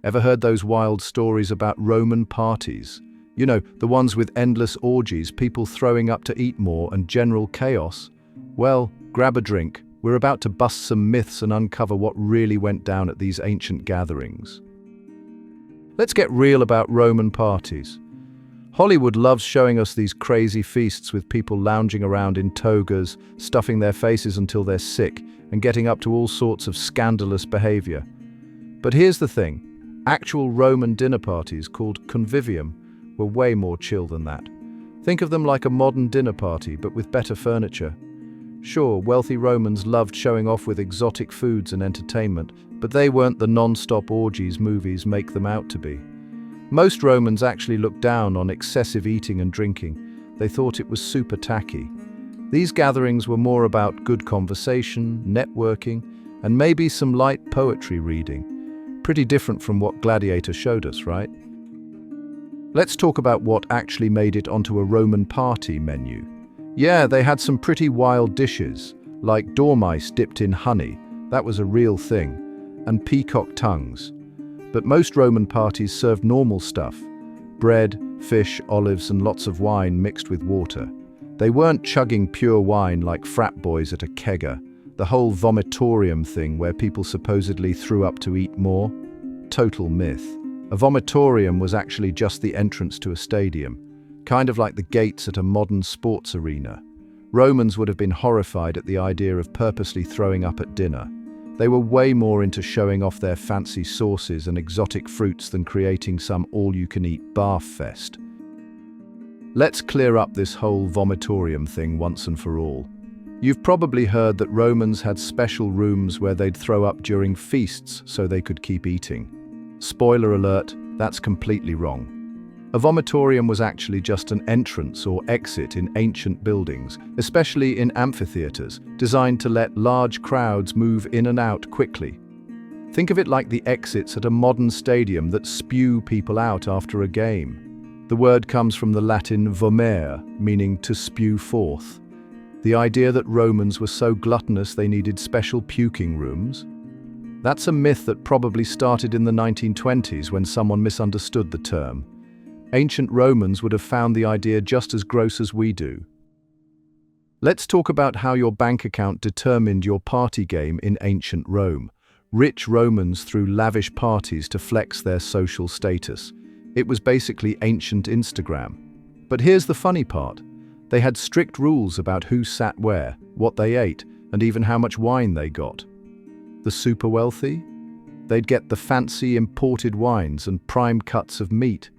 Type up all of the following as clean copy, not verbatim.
Ever heard those wild stories about Roman parties? You know, the ones with endless orgies, people throwing up to eat more, and general chaos? Well, grab a drink. We're about to bust some myths and uncover what really went down at these ancient gatherings. Let's get real about Roman parties. Hollywood loves showing us these crazy feasts with people lounging around in togas, stuffing their faces until they're sick, and getting up to all sorts of scandalous behavior. But here's the thing. Actual Roman dinner parties, called convivium, were way more chill than that. Think of them like a modern dinner party, but with better furniture. Sure, wealthy Romans loved showing off with exotic foods and entertainment, but they weren't the non-stop orgies movies make them out to be. Most Romans actually looked down on excessive eating and drinking. They thought it was super tacky. These gatherings were more about good conversation, networking, and maybe some light poetry reading. Pretty different from what Gladiator showed us, right? Let's talk about what actually made it onto a Roman party menu. Yeah, they had some pretty wild dishes, like dormice dipped in honey, that was a real thing, and peacock tongues. But most Roman parties served normal stuff: bread, fish, olives, and lots of wine mixed with water. They weren't chugging pure wine like frat boys at a kegger. The whole vomitorium thing where people supposedly threw up to eat more? Total myth. A vomitorium was actually just the entrance to a stadium, kind of like the gates at a modern sports arena. Romans would have been horrified at the idea of purposely throwing up at dinner. They were way more into showing off their fancy sauces and exotic fruits than creating some all-you-can-eat bath fest. Let's clear up this whole vomitorium thing once and for all. You've probably heard that Romans had special rooms where they'd throw up during feasts so they could keep eating. Spoiler alert, that's completely wrong. A vomitorium was actually just an entrance or exit in ancient buildings, especially in amphitheaters, designed to let large crowds move in and out quickly. Think of it like the exits at a modern stadium that spew people out after a game. The word comes from the Latin vomere, meaning to spew forth. The idea that Romans were so gluttonous they needed special puking rooms? That's a myth that probably started in the 1920s when someone misunderstood the term. Ancient Romans would have found the idea just as gross as we do. Let's talk about how your bank account determined your party game in ancient Rome. Rich Romans threw lavish parties to flex their social status. It was basically ancient Instagram. But here's the funny part. They had strict rules about who sat where, what they ate, and even how much wine they got. The super wealthy? They'd get the fancy imported wines and prime cuts of meat.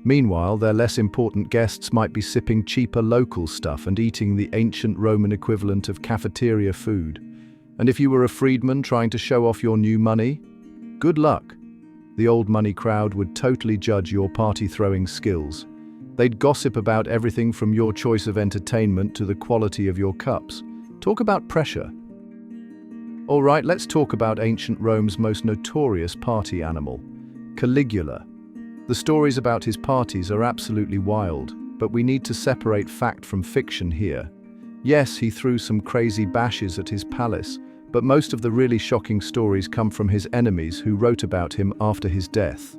Meanwhile, their less important guests might be sipping cheaper local stuff and eating the ancient Roman equivalent of cafeteria food. And if you were a freedman trying to show off your new money, good luck. The old money crowd would totally judge your party-throwing skills. They'd gossip about everything from your choice of entertainment to the quality of your cups. Talk about pressure. All right, let's talk about ancient Rome's most notorious party animal, Caligula. The stories about his parties are absolutely wild, but we need to separate fact from fiction here. Yes, he threw some crazy bashes at his palace, but most of the really shocking stories come from his enemies who wrote about him after his death.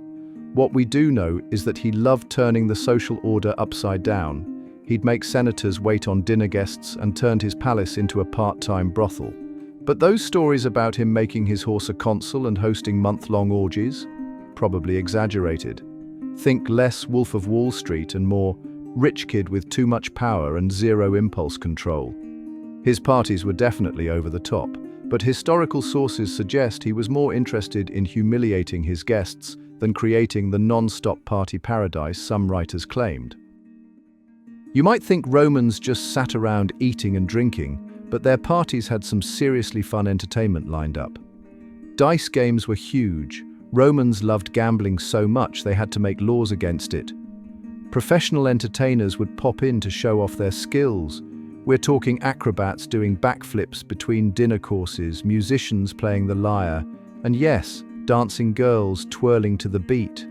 What we do know is that he loved turning the social order upside down. He'd make senators wait on dinner guests and turned his palace into a part-time brothel. But those stories about him making his horse a consul and hosting month-long orgies? Probably exaggerated. Think less Wolf of Wall Street and more rich kid with too much power and zero impulse control. His parties were definitely over the top, but historical sources suggest he was more interested in humiliating his guests than creating the non-stop party paradise some writers claimed. You might think Romans just sat around eating and drinking, but their parties had some seriously fun entertainment lined up. Dice games were huge. Romans loved gambling so much they had to make laws against it. Professional entertainers would pop in to show off their skills. We're talking acrobats doing backflips between dinner courses, musicians playing the lyre, and yes, dancing girls twirling to the beat.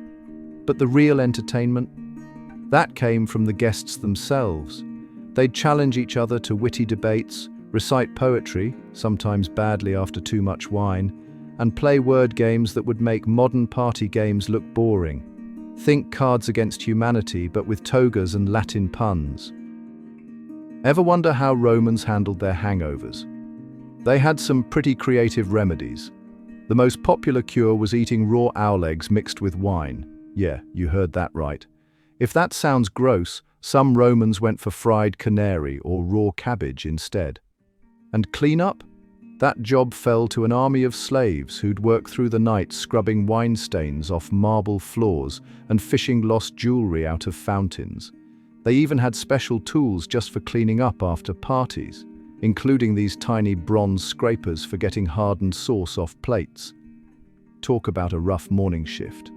But the real entertainment? That came from the guests themselves. They'd challenge each other to witty debates, recite poetry, sometimes badly after too much wine, and play word games that would make modern party games look boring. Think Cards Against Humanity, but with togas and Latin puns. Ever wonder how Romans handled their hangovers? They had some pretty creative remedies. The most popular cure was eating raw owl eggs mixed with wine. Yeah, you heard that right. If that sounds gross, some Romans went for fried canary or raw cabbage instead. And cleanup? That job fell to an army of slaves who'd work through the night scrubbing wine stains off marble floors and fishing lost jewelry out of fountains. They even had special tools just for cleaning up after parties, including these tiny bronze scrapers for getting hardened sauce off plates. Talk about a rough morning shift.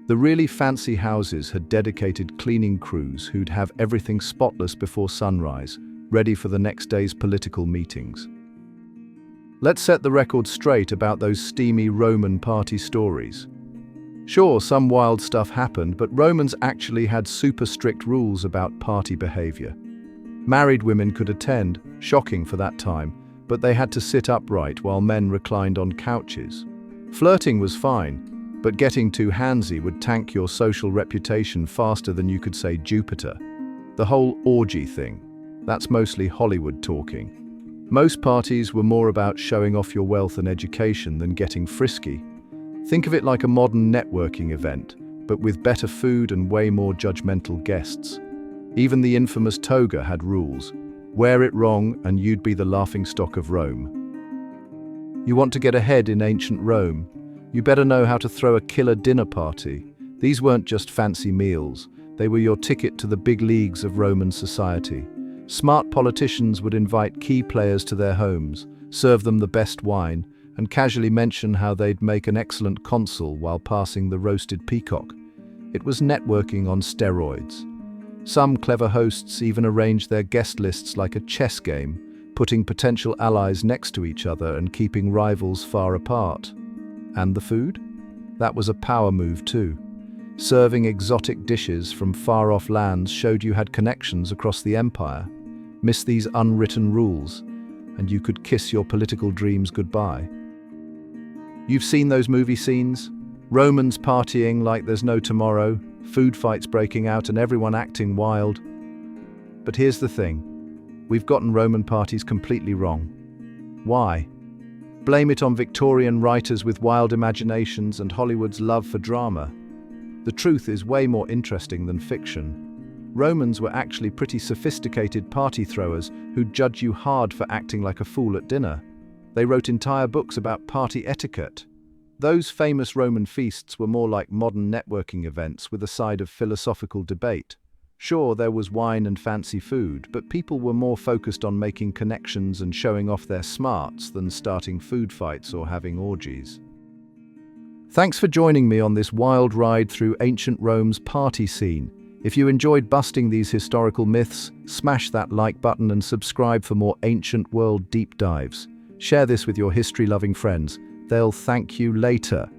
The really fancy houses had dedicated cleaning crews who'd have everything spotless before sunrise, ready for the next day's political meetings. Let's set the record straight about those steamy Roman party stories. Sure, some wild stuff happened, but Romans actually had super strict rules about party behavior. Married women could attend, shocking for that time, but they had to sit upright while men reclined on couches. Flirting was fine, but getting too handsy would tank your social reputation faster than you could say Jupiter. The whole orgy thing, that's mostly Hollywood talking. Most parties were more about showing off your wealth and education than getting frisky. Think of it like a modern networking event, but with better food and way more judgmental guests. Even the infamous toga had rules. Wear it wrong and you'd be the laughingstock of Rome. You want to get ahead in ancient Rome? You better know how to throw a killer dinner party. These weren't just fancy meals. They were your ticket to the big leagues of Roman society. Smart politicians would invite key players to their homes, serve them the best wine, and casually mention how they'd make an excellent consul while passing the roasted peacock. It was networking on steroids. Some clever hosts even arranged their guest lists like a chess game, putting potential allies next to each other and keeping rivals far apart. And the food? That was a power move too. Serving exotic dishes from far-off lands showed you had connections across the empire. Miss these unwritten rules, and you could kiss your political dreams goodbye. You've seen those movie scenes? Romans partying like there's no tomorrow, food fights breaking out and everyone acting wild. But here's the thing. We've gotten Roman parties completely wrong. Why? Blame it on Victorian writers with wild imaginations and Hollywood's love for drama. The truth is way more interesting than fiction. Romans were actually pretty sophisticated party throwers who'd judge you hard for acting like a fool at dinner. They wrote entire books about party etiquette. Those famous Roman feasts were more like modern networking events with a side of philosophical debate. Sure, there was wine and fancy food, but people were more focused on making connections and showing off their smarts than starting food fights or having orgies. Thanks for joining me on this wild ride through ancient Rome's party scene. If you enjoyed busting these historical myths, smash that like button and subscribe for more ancient world deep dives. Share this with your history-loving friends. They'll thank you later.